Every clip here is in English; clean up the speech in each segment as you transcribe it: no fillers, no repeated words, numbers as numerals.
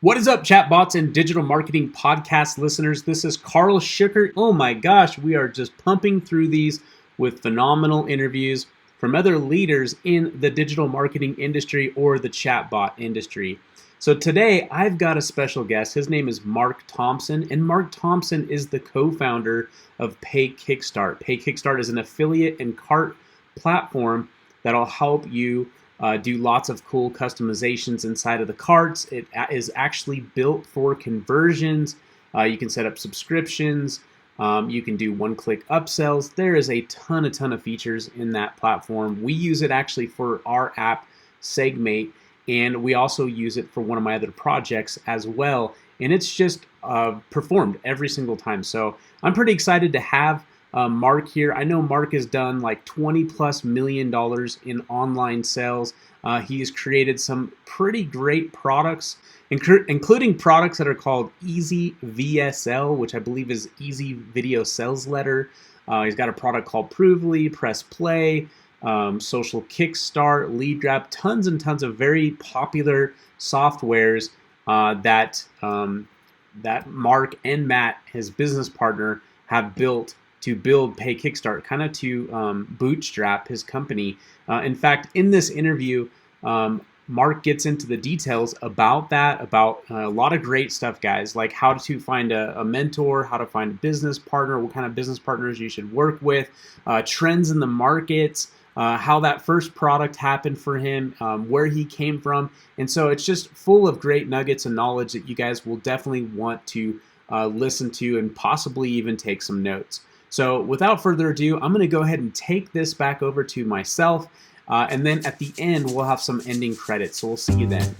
What is up, chatbots and digital marketing podcast listeners? This is Carl Schucker. Oh my gosh, we are just pumping through these with phenomenal interviews from other leaders in the digital marketing industry or the chatbot industry. So today I've got a special guest. His name is Mark Thompson, and Mark Thompson is the co-founder of PayKickStart. PayKickStart is an affiliate and cart platform that'll help you do lots of cool customizations inside of the carts. It is actually built for conversions. You can set up subscriptions. You can do one-click upsells. There is a ton of features in that platform. We use it actually for our app, Segmate, and we also use it for one of my other projects as well. And it's just performed every single time. So I'm pretty excited to have Mark here. I know Mark has done like $20+ million in online sales. He's created some pretty great products, including products that are called Easy VSL, which I believe is Easy Video Sales Letter. He's got a product called Provely, Press Play, Social Kickstart, Lead Grab, tons and tons of very popular softwares that Mark and Matt, his business partner, have built to build PayKickstart, kind of to bootstrap his company. In fact, in this interview, Mark gets into the details about that, about a lot of great stuff, guys, like how to find a mentor, how to find a business partner, what kind of business partners you should work with, trends in the markets, how that first product happened for him, where he came from. And so it's just full of great nuggets and knowledge that you guys will definitely want to listen to and possibly even take some notes. So without further ado, I'm going to go ahead and take this back over to myself. And then at the end, we'll have some ending credits. So we'll see you then.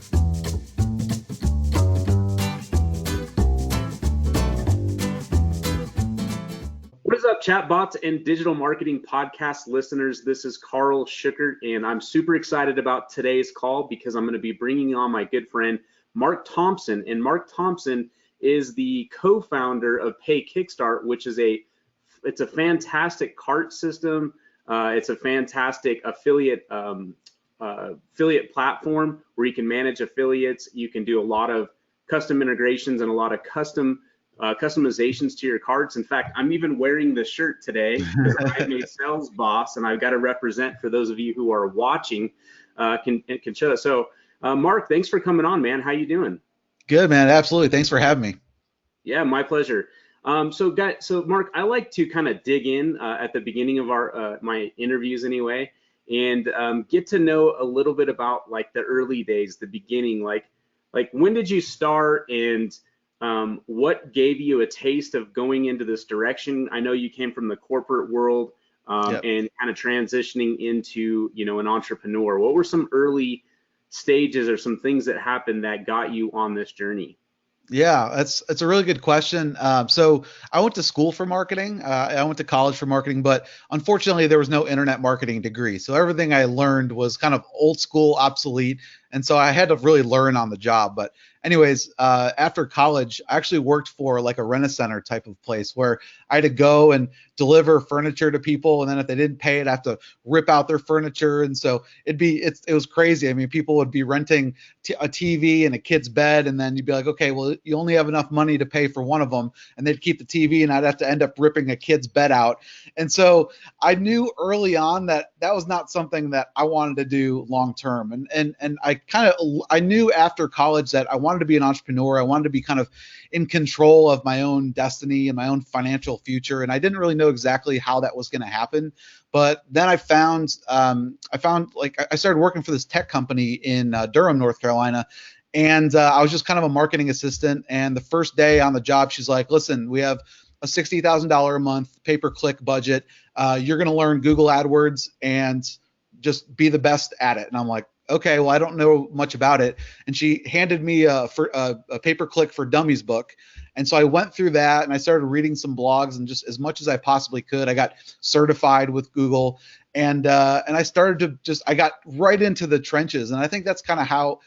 What is up, chatbots and digital marketing podcast listeners? This is Carl Schucker, and I'm super excited about today's call because I'm going to be bringing on my good friend, Mark Thompson. And Mark Thompson is the co-founder of PayKickstart, which is it's a fantastic cart system. It's a fantastic affiliate platform where you can manage affiliates. You can do a lot of custom integrations and a lot of customizations to your carts. In fact, I'm even wearing this shirt today because I'm a sales boss, and I've got to represent for those of you who are watching. Can show us. So, Mark, thanks for coming on, man. How you doing? Good, man. Absolutely. Thanks for having me. Yeah, my pleasure. So Mark, I like to kind of dig in at the beginning of my interviews anyway, and get to know a little bit about like the early days, the beginning, like when did you start, and what gave you a taste of going into this direction? I know you came from the corporate world and kind of transitioning into, an entrepreneur. What were some early stages or some things that happened that got you on this journey? Yeah, it's a really good question. So I went to school for marketing. I went to college for marketing, but unfortunately there was no internet marketing degree. So everything I learned was kind of old school, obsolete. And so I had to really learn on the job. But anyways, after college, I actually worked for like a Rent-A-Center type of place where I had to go and deliver furniture to people. And then if they didn't pay it, I have to rip out their furniture. And so it was crazy. I mean, people would be renting a TV and a kid's bed. And then you'd be like, okay, well, you only have enough money to pay for one of them. And they'd keep the TV, and I'd have to end up ripping a kid's bed out. And so I knew early on that was not something that I wanted to do long term. And I knew after college that I wanted to be an entrepreneur. I wanted to be kind of in control of my own destiny and my own financial future. And I didn't really know exactly how that was going to happen. But then I started working for this tech company in Durham, North Carolina. And I was just kind of a marketing assistant. And the first day on the job, she's like, listen, we have a $60,000 a month pay-per-click budget. You're going to learn Google AdWords and just be the best at it. And I'm like, okay, well, I don't know much about it. And she handed me a pay-per-click for dummies book. And so I went through that, and I started reading some blogs, and just as much as I possibly could, I got certified with Google, and I started to I got right into the trenches. And I think that's kind of how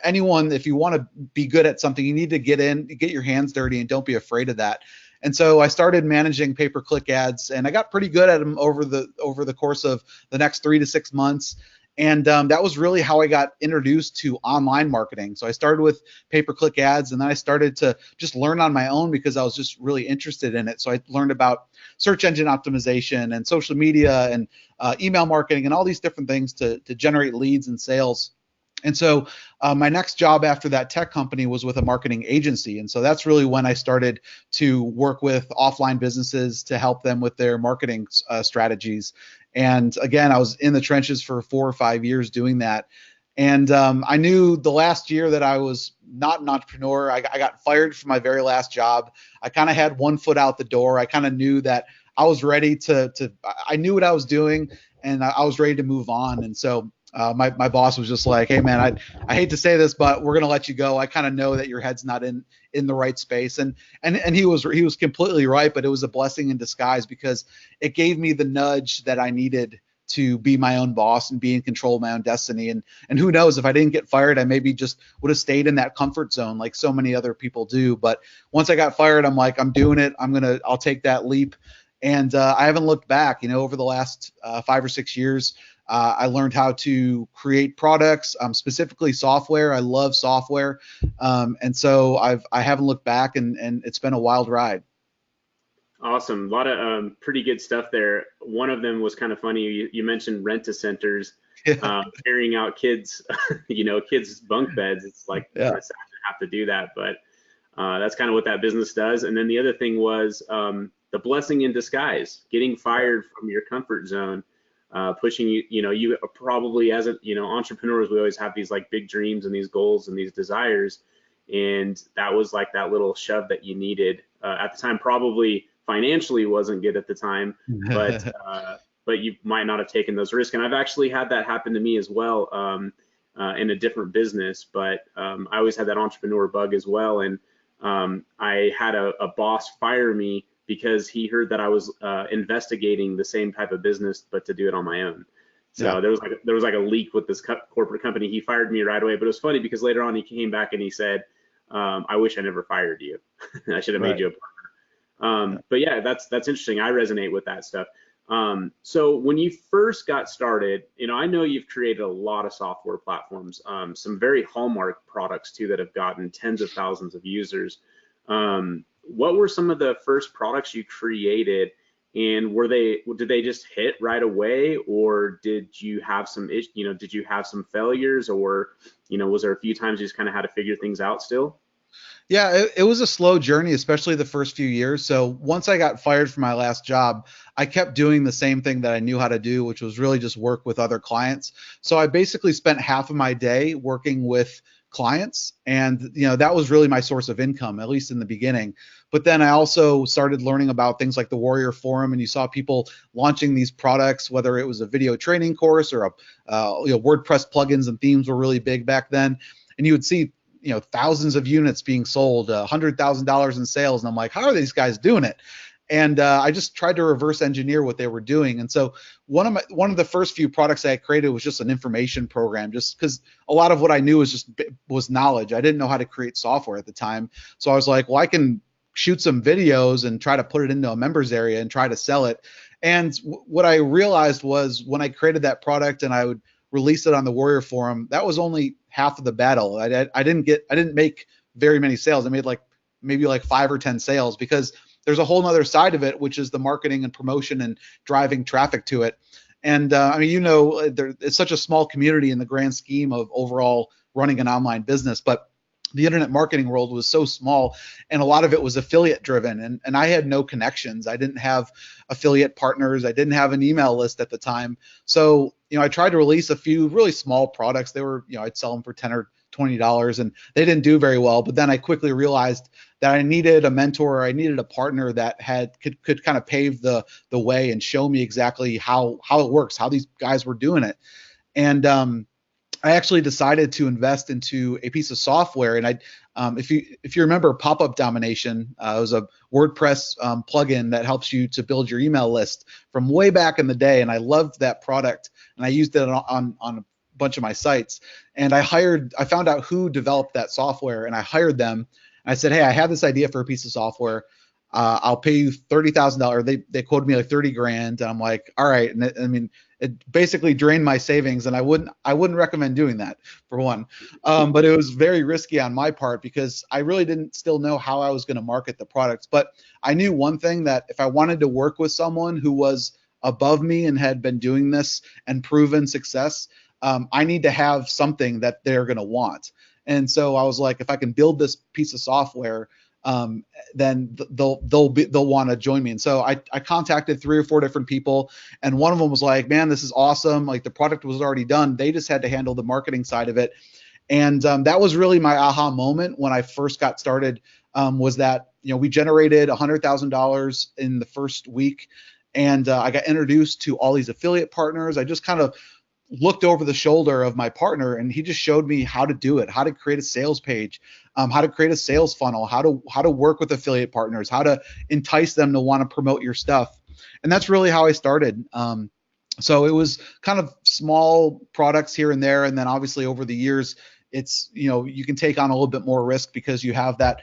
anyone, if you want to be good at something, you need to get your hands dirty, and don't be afraid of that. And so I started managing pay-per-click ads, and I got pretty good at them over the course of the next 3 to 6 months. And that was really how I got introduced to online marketing. So I started with pay-per-click ads, and then I started to just learn on my own because I was just really interested in it. So I learned about search engine optimization and social media and email marketing and all these different things to generate leads and sales. And so my next job after that tech company was with a marketing agency. And so that's really when I started to work with offline businesses to help them with their marketing strategies. And again, I was in the trenches for 4 or 5 years doing that. And I knew the last year that I was not an entrepreneur. I got fired from my very last job. I kind of had one foot out the door. I kind of knew that I was ready I knew what I was doing, and I was ready to move on. And so my boss was just like, "Hey man, I hate to say this, but we're gonna let you go. I kind of know that your head's not in the right space." And he was completely right, but it was a blessing in disguise because it gave me the nudge that I needed to be my own boss and be in control of my own destiny. And who knows, if I didn't get fired, I maybe just would have stayed in that comfort zone like so many other people do. But once I got fired, I'm like, I'm doing it. I'll take that leap. And I haven't looked back. Over the last 5 or 6 years, I learned how to create products, specifically software. I love software. And so I haven't looked back, and it's been a wild ride. Awesome. A lot of pretty good stuff there. One of them was kind of funny. You mentioned rent-a-centers, Yeah. carrying out kids, kids' bunk beds. It's like Yeah. kind of sad to have to do that, but that's kind of what that business does. And then the other thing was the blessing in disguise, getting fired from your comfort zone, pushing you. You probably, as entrepreneurs, we always have these like big dreams and these goals and these desires, and that was like that little shove that you needed at the time. Probably financially wasn't good at the time, but you might not have taken those risks. And I've actually had that happen to me as well in a different business, but I always had that entrepreneur bug as well. And I had a boss fire me because he heard that I was investigating the same type of business, but to do it on my own. So Yeah. there was like a leak with this corporate company. He fired me right away, but it was funny because later on he came back and he said, "I wish I never fired you. I should have made Right. you a but yeah, that's interesting. I resonate with that stuff. So when you first got started, I know you've created a lot of software platforms, some very hallmark products too that have gotten tens of thousands of users. What were some of the first products you created, and did they just hit right away, or did you have did you have some failures, or was there a few times you just kind of had to figure things out still? Yeah, it was a slow journey, especially the first few years. So once I got fired from my last job, I kept doing the same thing that I knew how to do, which was really just work with other clients. So I basically spent half of my day working with clients, and that was really my source of income, at least in the beginning. But then I also started learning about things like the Warrior Forum, and you saw people launching these products, whether it was a video training course or WordPress plugins and themes were really big back then, and you would see thousands of units being sold, $100,000 in sales. And I'm like, how are these guys doing it? And I just tried to reverse engineer what they were doing. And so one of the first few products I created was just an information program, just because a lot of what I knew was knowledge. I didn't know how to create software at the time. So I was like, well, I can shoot some videos and try to put it into a members area and try to sell it. And what I realized was when I created that product and I would release it on the Warrior Forum, that was only half of the battle. I didn't make very many sales. I made maybe 5 or 10 sales, because there's a whole other side of it, which is the marketing and promotion and driving traffic to it. And it's such a small community in the grand scheme of overall running an online business, but the internet marketing world was so small, and a lot of it was affiliate driven, and I had no connections. I didn't have affiliate partners. I didn't have an email list at the time. So I tried to release a few really small products. They were, I'd sell them for $10 or $20, and they didn't do very well. But then I quickly realized that I needed a mentor. I needed a partner that could kind of pave the way and show me exactly how it works, how these guys were doing it. And I actually decided to invest into a piece of software. And if you remember Pop-Up Domination, it was a WordPress plugin that helps you to build your email list from way back in the day. And I loved that product, and I used it on a bunch of my sites. And I found out who developed that software, and I hired them. I said, hey, I have this idea for a piece of software. I'll pay you $30,000. They quoted me like 30 grand. And I'm like, all right. And I mean, it basically drained my savings, and I wouldn't recommend doing that, for one. But it was very risky on my part because I really didn't still know how I was going to market the products. But I knew one thing, that if I wanted to work with someone who was above me and had been doing this and proven success, I need to have something that they're going to want. And so I was like, if I can build this piece of software, then they'll want to join me. And so I contacted 3 or 4 different people, and one of them was like, man, this is awesome. Like, the product was already done. They just had to handle the marketing side of it. And that was really my aha moment when I first got started, was that, we generated $100,000 in the first week. And I got introduced to all these affiliate partners. I just kind of looked over the shoulder of my partner, and he just showed me how to do it, how to create a sales page, how to create a sales funnel, how to work with affiliate partners, how to entice them to want to promote your stuff. And that's really how I started. So it was kind of small products here and there. And then obviously over the years, it's, you can take on a little bit more risk because you have that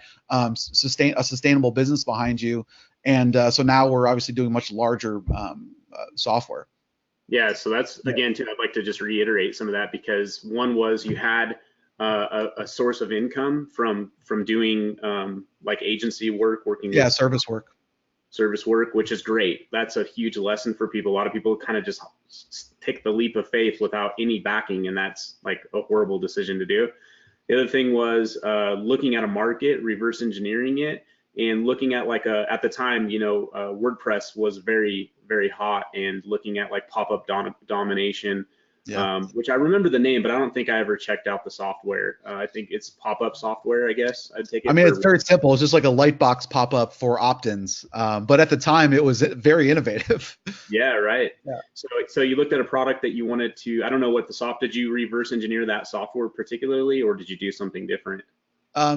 sustainable business behind you. And so now we're obviously doing much larger software. Yeah, so that's, again, too, I'd like to just reiterate some of that, because one was you had a source of income from doing like agency work, working with service work, which is great. That's a huge lesson for people. A lot of people kind of just take the leap of faith without any backing, and that's like a horrible decision to do. The other thing was looking at a market, reverse engineering it, and looking at like at the time, WordPress was very, very hot, and looking at like pop-up domination, which I remember the name, but I don't think I ever checked out the software. I think it's pop-up software, I guess. I'd take it. I mean, it's very simple. It's just like a lightbox pop-up for opt-ins. But at the time, it was very innovative. Yeah, right. Yeah. So you looked at a product that you wanted to, I don't know what did you reverse engineer that software particularly, or did you do something different?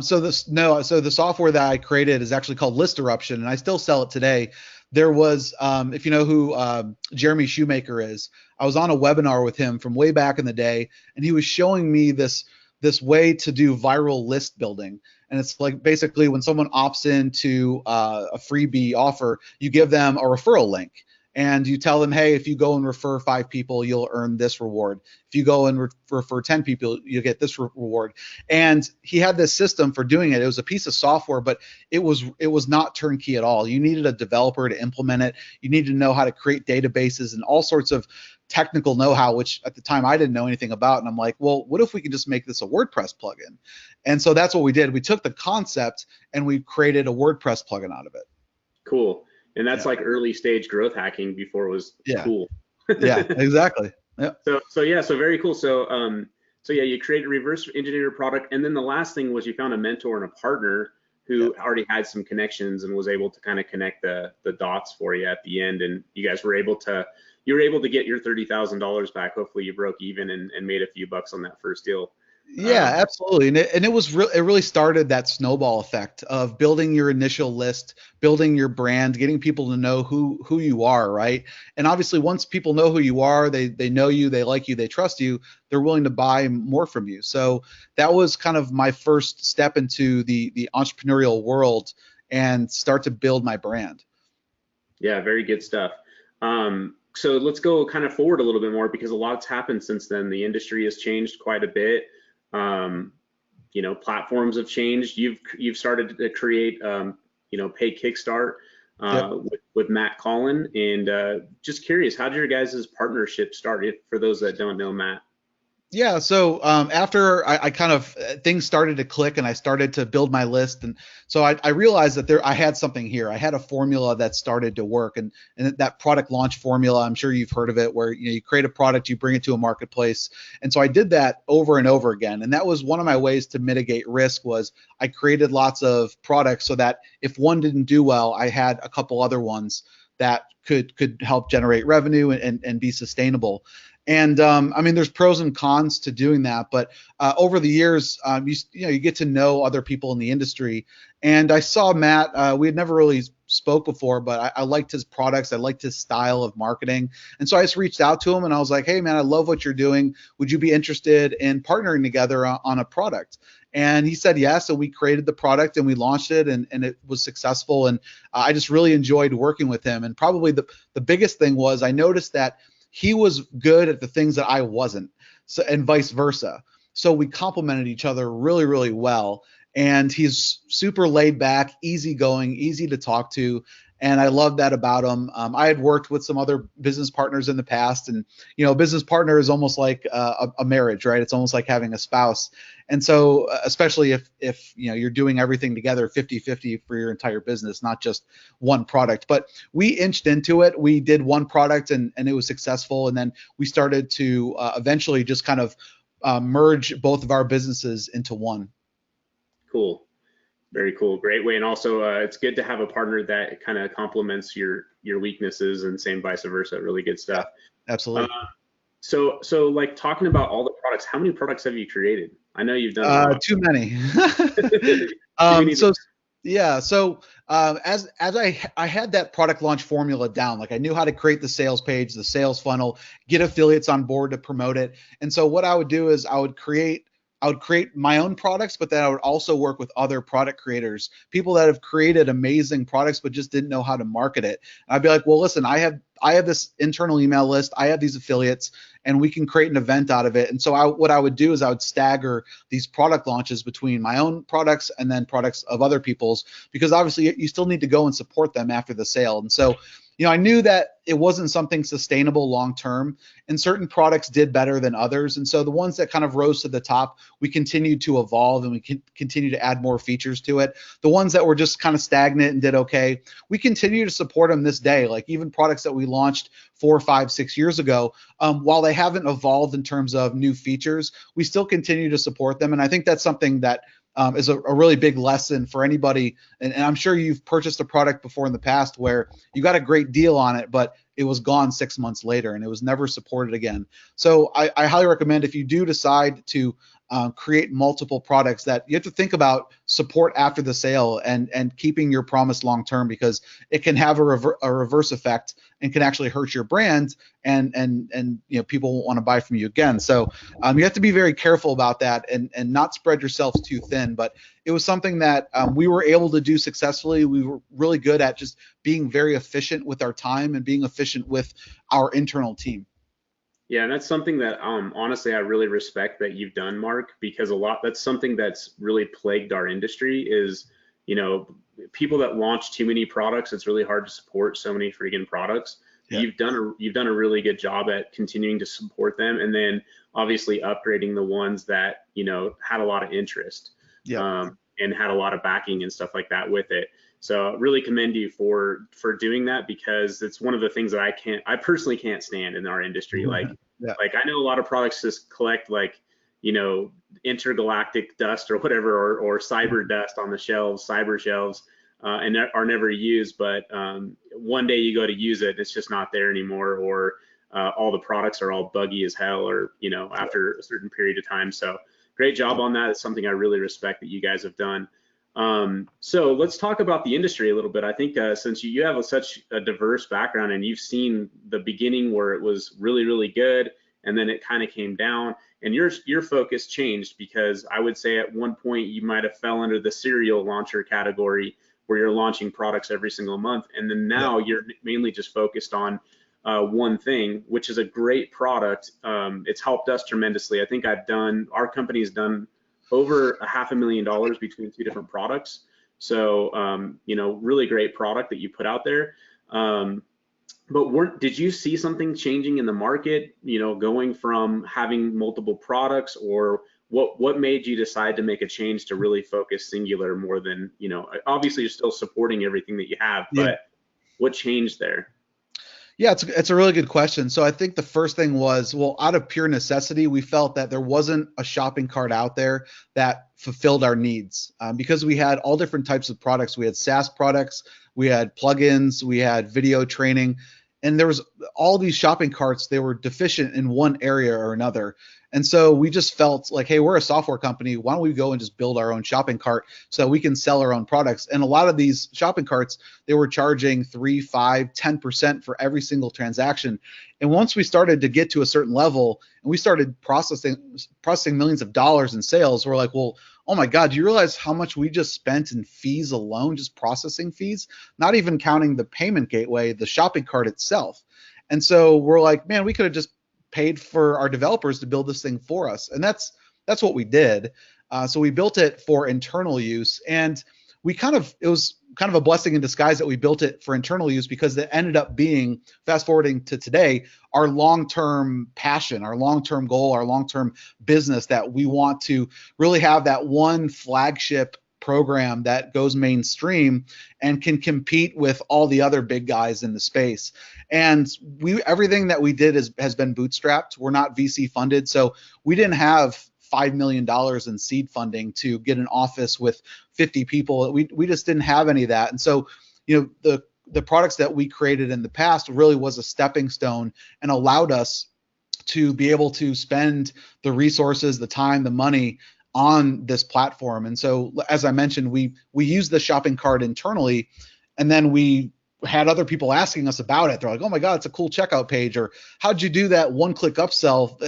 So the software that I created is actually called List Eruption, and I still sell it today. There was, if you know who Jeremy Shoemaker is, I was on a webinar with him from way back in the day, and he was showing me this way to do viral list building. And it's like, basically, when someone opts into a freebie offer, you give them a referral link. And you tell them, hey, if you go and refer 5 people, you'll earn this reward. If you go and refer 10 people, you'll get this reward. And he had this system for doing it. It was a piece of software, but it was not turnkey at all. You needed a developer to implement it. You needed to know how to create databases and all sorts of technical know-how, which at the time I didn't know anything about. And I'm like, well, what if we can just make this a WordPress plugin? And so that's what we did. We took the concept and we created a WordPress plugin out of it. Cool. And that's like early stage growth hacking before it was cool. Yeah, exactly. Yeah. So very cool. So you created a reverse engineered product, and then the last thing was you found a mentor and a partner who already had some connections and was able to kind of connect the dots for you at the end, and you guys were able to get your $30,000 back. Hopefully you broke even and made a few bucks on that first deal. Yeah, absolutely. And it really started that snowball effect of building your initial list, building your brand, getting people to know who you are, right? And obviously once people know who you are, they know you, they like you, they trust you, they're willing to buy more from you. So that was kind of my first step into the entrepreneurial world and start to build my brand. Yeah, very good stuff. So let's go kind of forward a little bit more, because a lot's happened since then. The industry has changed quite a bit. Platforms have changed. You've started to create, PayKickStart with Matt Collin, and just curious, how did your guys' partnership start? For those that don't know Matt. Yeah, so after I kind of things started to click and I started to build my list, and so I realized that I had something here. I had a formula that started to work, and that product launch formula, I'm sure you've heard of it, where you create a product, you bring it to a marketplace. And so I did that over and over again, and that was one of my ways to mitigate risk. Was I created lots of products so that if one didn't do well, I had a couple other ones that could help generate revenue and be sustainable. And I mean, there's pros and cons to doing that, but over the years, you get to know other people in the industry. And I saw Matt. We had never really spoke before, but I liked his products. I liked his style of marketing, and so I just reached out to him and I was like, "Hey, man, I love what you're doing. Would you be interested in partnering together on a product?" And he said yes. So we created the product and we launched it, and it was successful. And I just really enjoyed working with him. And probably the biggest thing was I noticed that he was good at the things that I wasn't, so, and vice versa. So we complemented each other really, really well. And he's super laid back, easygoing, easy to talk to. And I love that about him. I had worked with some other business partners in the past, and a business partner is almost like a marriage, right? It's almost like having a spouse. And so, especially if you're doing everything together 50-50 for your entire business, not just one product. But we inched into it. We did one product, and it was successful. And then we started to eventually just kind of merge both of our businesses into one. Cool. Very cool. Great way. And also, it's good to have a partner that kind of complements your weaknesses, and same vice versa. Really good stuff. Absolutely. So like, talking about all the products, how many products have you created? I know you've done too many. As I had that product launch formula down, like I knew how to create the sales page, the sales funnel, get affiliates on board to promote it. And so what I would do is I would create my own products, but then I would also work with other product creators, people that have created amazing products but just didn't know how to market it. And I'd be like, well, listen, I have this internal email list, I have these affiliates, and we can create an event out of it. And so what I would do is I would stagger these product launches between my own products and then products of other people's, because obviously you still need to go and support them after the sale. And so I knew that it wasn't something sustainable long term, and certain products did better than others. And so the ones that kind of rose to the top, we continued to evolve and we continue to add more features to it. The ones that were just kind of stagnant and did okay, we continue to support them this day. Like even products that we launched 4, 5, 6 years ago, while they haven't evolved in terms of new features, we still continue to support them. And I think that's something that is a really big lesson for anybody. And I'm sure you've purchased a product before in the past where you got a great deal on it, but it was gone 6 months later and it was never supported again. So I highly recommend, if you do decide to create multiple products, that you have to think about support after the sale and keeping your promise long term, because it can have a reverse effect and can actually hurt your brand, and people won't want to buy from you again. So you have to be very careful about that and not spread yourselves too thin. But it was something that we were able to do successfully. We were really good at just being very efficient with our time and being efficient with our internal team. Yeah, and that's something that honestly I really respect that you've done, Mark, because that's something that's really plagued our industry is, people that launch too many products. It's really hard to support so many freaking products. Yeah. You've done a really good job at continuing to support them, and then obviously upgrading the ones that had a lot of interest, and had a lot of backing and stuff like that with it. So really commend you for doing that, because it's one of the things that I personally can't stand in our industry. Like I know a lot of products just collect intergalactic dust or whatever, or cyber dust on the shelves, cyber shelves, and are never used. But one day you go to use it, it's just not there anymore, or all the products are all buggy as hell, or after a certain period of time. So great job on that. It's something I really respect that you guys have done. So let's talk about the industry a little bit. I think since you have such a diverse background, and you've seen the beginning where it was really, really good, and then it kind of came down, and your focus changed, because I would say at one point you might have fell under the serial launcher category, where you're launching products every single month, and then now you're mainly just focused on one thing, which is a great product. It's helped us tremendously. I think our company's done over $500,000 between 2 different products. So, really great product that you put out there. But did you see something changing in the market, going from having multiple products, or what made you decide to make a change to really focus singular more than, obviously you're still supporting everything that you have, but what changed there? Yeah, it's a really good question. So I think the first thing was, well, out of pure necessity, we felt that there wasn't a shopping cart out there that fulfilled our needs, because we had all different types of products. We had SaaS products, we had plugins, we had video training, and there was all these shopping carts. They were deficient in one area or another. And so we just felt like, hey, we're a software company. Why don't we go and just build our own shopping cart so we can sell our own products? And a lot of these shopping carts, they were charging 3, 5, 10% for every single transaction. And once we started to get to a certain level and we started processing millions of dollars in sales, we're like, well, oh my God, do you realize how much we just spent in fees alone, just processing fees, not even counting the payment gateway, the shopping cart itself. And so we're like, man, we could have just paid for our developers to build this thing for us. And that's what we did. So we built it for internal use, and it was kind of a blessing in disguise that we built it for internal use, because it ended up being, fast forwarding to today, our long-term passion, our long-term goal, our long-term business, that we want to really have that one flagship program that goes mainstream and can compete with all the other big guys in the space. And everything that we did has been bootstrapped. We're not VC funded, so we didn't have $5 million in seed funding to get an office with 50 people. We just didn't have any of that. And so, the products that we created in the past really was a stepping stone and allowed us to be able to spend the resources, the time, the money on this platform. And so, as I mentioned, we use the shopping cart internally, and then we had other people asking us about it. They're like, oh my God, it's a cool checkout page, or how'd you do that one-click upsell?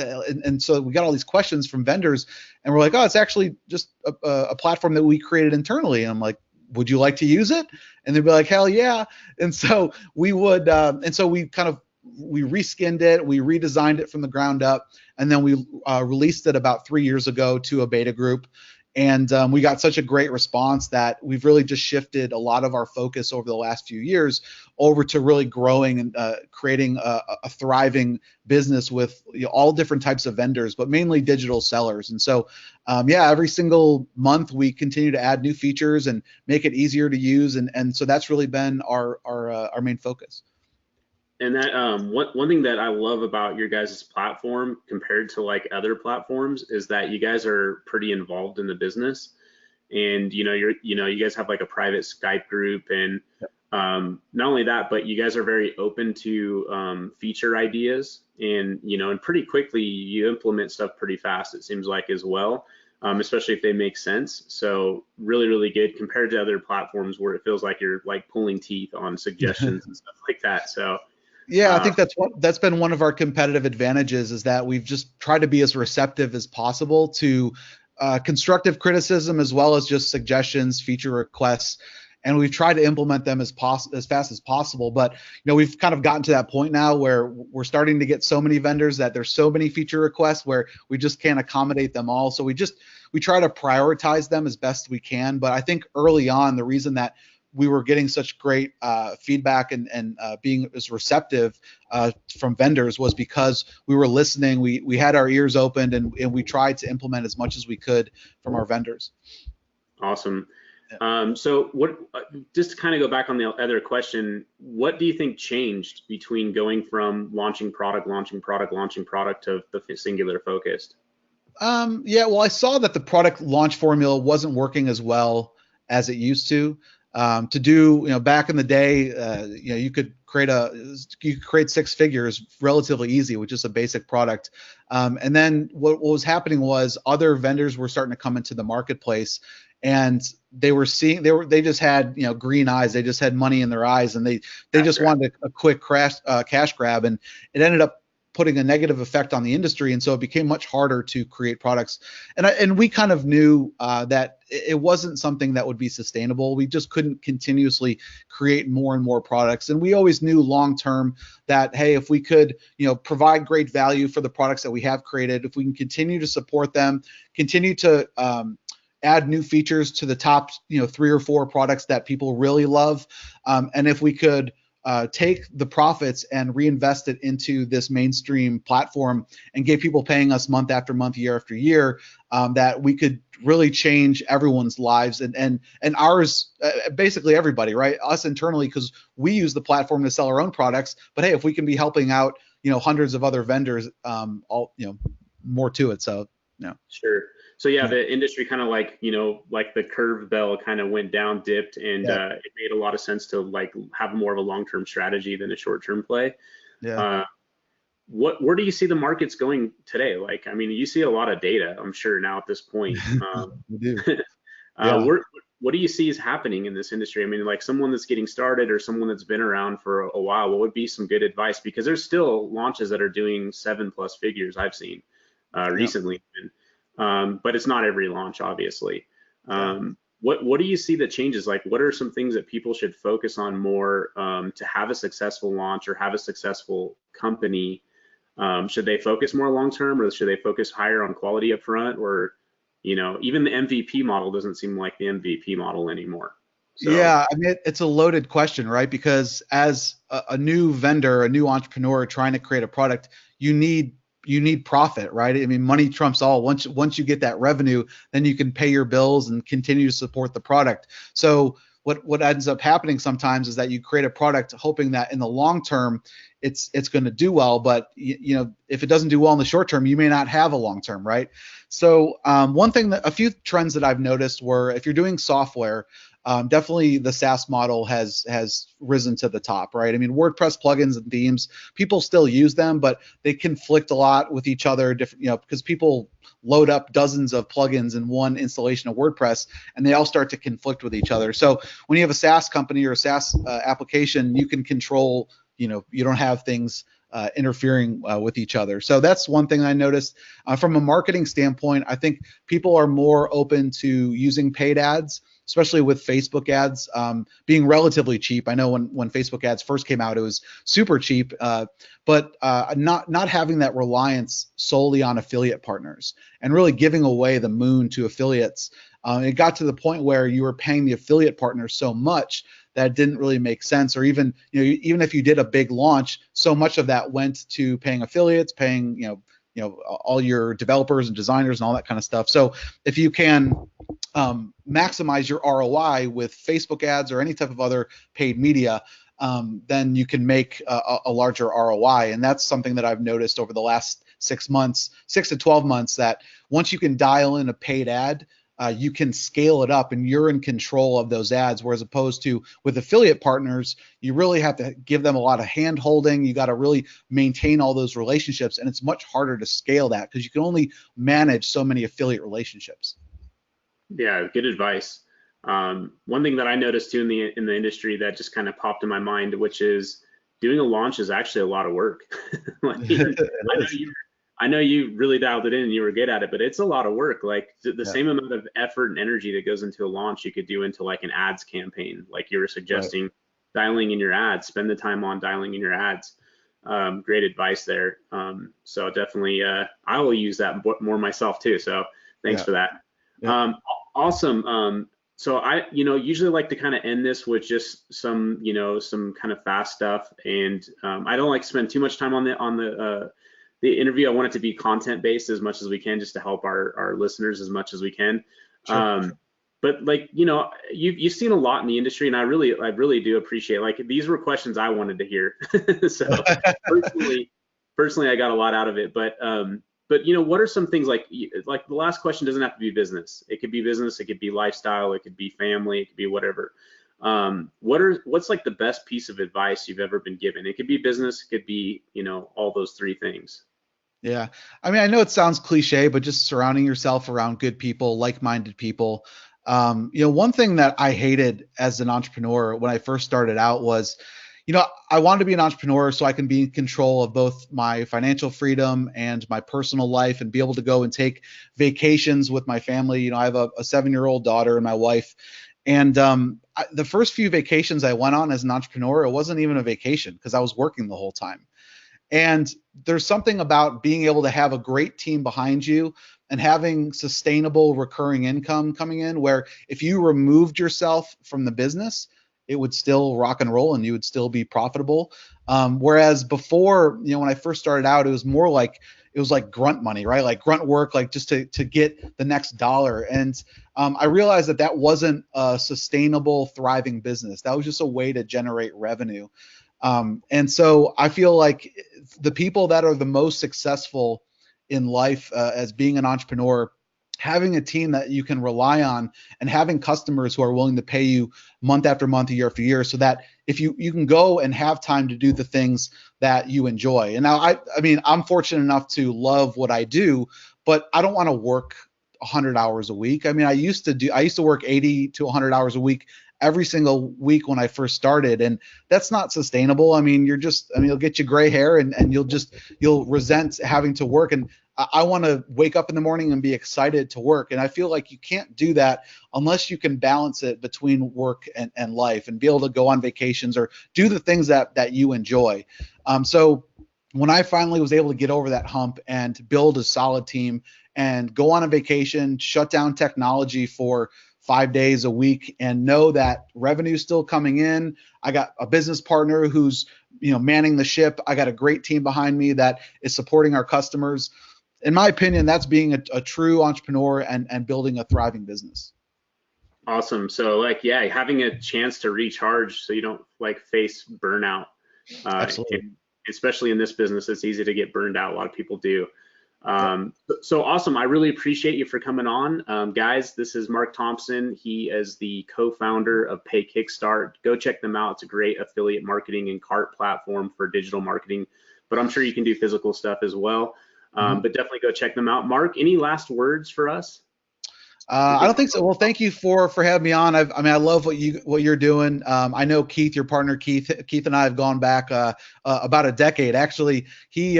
And so we got all these questions from vendors, and we're like, oh, it's actually just a platform that we created internally. And I'm like, would you like to use it? And they'd be like, hell yeah. And so we would, we reskinned it, we redesigned it from the ground up, and then we released it about 3 years ago to a beta group. And we got such a great response that we've really just shifted a lot of our focus over the last few years over to really growing and creating a thriving business with all different types of vendors, but mainly digital sellers. And so, every single month we continue to add new features and make it easier to use. And so that's really been our main focus. And that one thing that I love about your guys' platform compared to like other platforms is that you guys are pretty involved in the business, and you guys have like a private Skype group, and not only that, but you guys are very open to feature ideas, and and pretty quickly you implement stuff pretty fast, it seems like, as well, especially if they make sense. So really, really good compared to other platforms where it feels like you're like pulling teeth on suggestions and stuff like that. So. Yeah, I think that's been one of our competitive advantages, is that we've just tried to be as receptive as possible to constructive criticism, as well as just suggestions, feature requests, and we've tried to implement them as fast as possible. But we've kind of gotten to that point now where we're starting to get so many vendors that there's so many feature requests where we just can't accommodate them all. So we try to prioritize them as best we can. But I think early on, the reason that we were getting such great feedback and being as receptive from vendors was because we were listening. We had our ears opened, and we tried to implement as much as we could from our vendors. Awesome. So what, just to kind of go back on the other question, what do you think changed between going from launching product to the singular focused? Well, I saw that the product launch formula wasn't working as well as it used to. To do, back in the day, you could create six figures relatively easy with just a basic product. And then what was happening was other vendors were starting to come into the marketplace, and they just had green eyes. They just had money in their eyes, and they just wanted a quick cash grab, and it ended up putting a negative effect on the industry. And so it became much harder to create products. And we kind of knew that it wasn't something that would be sustainable. We just couldn't continuously create more and more products. And we always knew long term that, hey, if we could, provide great value for the products that we have created, if we can continue to support them, continue to add new features to the top, 3 or 4 products that people really love, and if we could take the profits and reinvest it into this mainstream platform and get people paying us month after month, year after year, that we could really change everyone's lives and ours, basically everybody, right? Us internally, because we use the platform to sell our own products. But hey, if we can be helping out, hundreds of other vendors, more to it. So, Sure. So yeah, the industry kind of like, like the curve bell kind of went down, dipped, and it made a lot of sense to like have more of a long-term strategy than a short-term play. Yeah. Where do you see the markets going today? Like, I mean, you see a lot of data, I'm sure, now at this point. We do. Yeah. What do you see is happening in this industry? I mean, like someone that's getting started or someone that's been around for a while, what would be some good advice? Because there's still launches that are doing 7+ figures I've seen recently. but it's not every launch, obviously. Yeah. What do you see that changes? Like, what are some things that people should focus on more to have a successful launch or have a successful company? Should they focus more long term, or should they focus higher on quality up front? Or, even the MVP model doesn't seem like the MVP model anymore. So Yeah, I mean, it's a loaded question, right? Because as a new vendor, a new entrepreneur trying to create a product, you need profit, right? I mean, money trumps all. Once you get that revenue, then you can pay your bills and continue to support the product. So what ends up happening sometimes is that you create a product hoping that in the long term it's going to do well, but if it doesn't do well in the short term, you may not have a long term, right? So one thing a few trends that I've noticed were if you're doing software. Definitely the SaaS model has risen to the top, right? I mean, WordPress plugins and themes, people still use them, but they conflict a lot with each other, because people load up dozens of plugins in one installation of WordPress, and they all start to conflict with each other. So when you have a SaaS company or a SaaS application, you can control, you don't have things interfering with each other. So that's one thing I noticed. From a marketing standpoint, I think people are more open to using paid ads, especially with Facebook ads being relatively cheap. I know when Facebook ads first came out, it was super cheap, but not having that reliance solely on affiliate partners and really giving away the moon to affiliates. It got to the point where you were paying the affiliate partners so much that it didn't really make sense, or even if you did a big launch, so much of that went to paying affiliates, paying all your developers and designers and all that kind of stuff. So if you can maximize your ROI with Facebook ads or any type of other paid media, then you can make a larger ROI. And that's something that I've noticed over the last 6 to 12 months, that once you can dial in a paid ad, you can scale it up and you're in control of those ads. Whereas opposed to with affiliate partners, you really have to give them a lot of hand holding. You got to really maintain all those relationships. And it's much harder to scale that because you can only manage so many affiliate relationships. yeah, good advice. One thing that I noticed too in the industry that just kind of popped in my mind, which is doing a launch is actually a lot of work. Like, I know you really dialed it in and you were good at it, but it's a lot of work. Like the same amount of effort and energy that goes into a launch, you could do into like an ads campaign, like you were suggesting, dialing in your ads. Spend the time on dialing in your ads. Great advice there. So definitely, I will use that more myself too. So thanks for that. Awesome. So I, usually like to kind of end this with just some kind of fast stuff, and I don't like to spend too much time on the interview. I want it to be content based as much as we can, just to help our listeners as much as we can. Sure. But like, you've seen a lot in the industry, and I really do appreciate, like, these were questions I wanted to hear. So personally, I got a lot out of it. But what are some things like the last question doesn't have to be business. It could be business, it could be lifestyle, it could be family, it could be whatever. What's like the best piece of advice you've ever been given? It could be business, it could be, all those three things. Yeah. I mean, I know it sounds cliche, but just surrounding yourself around good people, like-minded people. One thing that I hated as an entrepreneur when I first started out was, I wanted to be an entrepreneur so I can be in control of both my financial freedom and my personal life and be able to go and take vacations with my family. I have a 7-year-old daughter and my wife. And the first few vacations I went on as an entrepreneur, it wasn't even a vacation because I was working the whole time. And there's something about being able to have a great team behind you and having sustainable recurring income coming in, where if you removed yourself from the business, it would still rock and roll and you would still be profitable. Whereas before, when I first started out, it was like grunt money, right? Like grunt work, like just to get the next dollar. And I realized that wasn't a sustainable, thriving business. That was just a way to generate revenue. And so I feel like the people that are the most successful in life as being an entrepreneur, having a team that you can rely on and having customers who are willing to pay you month after month, year after year, so that if you can go and have time to do the things that you enjoy. And now I mean, I'm fortunate enough to love what I do, but I don't want to work 100 hours a week. I mean, I used to work 80 to 100 hours a week every single week when I first started. And that's not sustainable. I mean, you'll get you gray hair and you'll resent having to work. And I want to wake up in the morning and be excited to work. And I feel like you can't do that unless you can balance it between work and life and be able to go on vacations or do the things that you enjoy. So when I finally was able to get over that hump and build a solid team and go on a vacation, shut down technology for 5 days a week and know that revenue is still coming in. I got a business partner who's, manning the ship. I got a great team behind me that is supporting our customers. In my opinion, that's being a true entrepreneur and building a thriving business. Awesome. So having a chance to recharge so you don't face burnout. Absolutely. And especially in this business, it's easy to get burned out. A lot of people do. So awesome. I really appreciate you for coming on. Guys, this is Mark Thompson. He is the co-founder of PayKickStart. Go check them out. It's a great affiliate marketing and cart platform for digital marketing, but I'm sure you can do physical stuff as well. But definitely go check them out. Mark, any last words for us? I don't think so. Well, thank you for having me on. I love what you're doing. I know Keith, your partner, Keith and I have gone back about a decade. Actually, he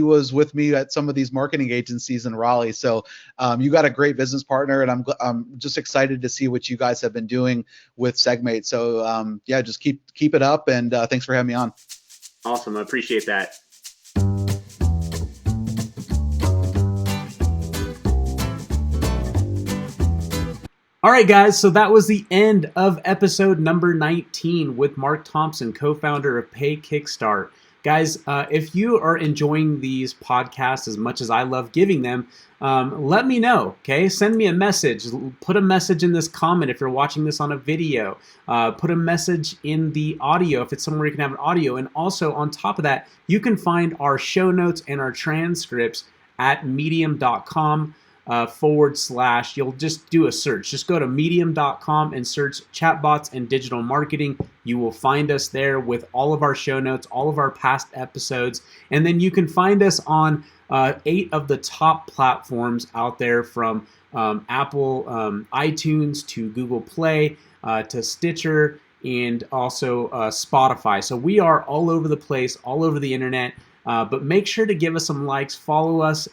was with me at some of these marketing agencies in Raleigh. So you got a great business partner, and I'm just excited to see what you guys have been doing with Segmate. So just keep it up, and thanks for having me on. Awesome, I appreciate that. All right, guys, so that was the end of episode number 19 with Mark Thompson, co-founder of PayKickStart. Guys, if you are enjoying these podcasts as much as I love giving them, let me know, okay? Send me a message. Put a message in this comment if you're watching this on a video. Put a message in the audio if it's somewhere you can have an audio. And also, on top of that, you can find our show notes and our transcripts at medium.com. / you'll just do a search. Just go to medium.com and search chatbots and digital marketing. You will find us there with all of our show notes, all of our past episodes. And then you can find us on 8 of the top platforms out there, from Apple, iTunes to Google Play to Stitcher, and also Spotify. So we are all over the place, all over the internet. But make sure to give us some likes, follow us,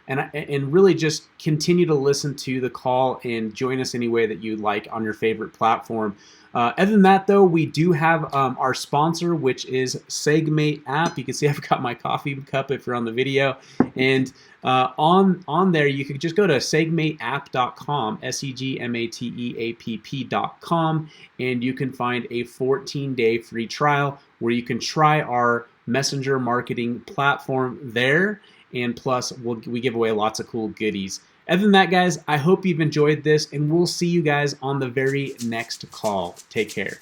and really just continue to listen to the call and join us any way that you like on your favorite platform. Other than that, though, we do have our sponsor, which is Segmate app. You can see I've got my coffee cup if you're on the video. And on there, you can just go to segmateapp.com, segmateapp.com, and you can find a 14-day free trial where you can try our messenger marketing platform there. And plus, we give away lots of cool goodies. Other than that, guys, I hope you've enjoyed this, and we'll see you guys on the very next call. Take care.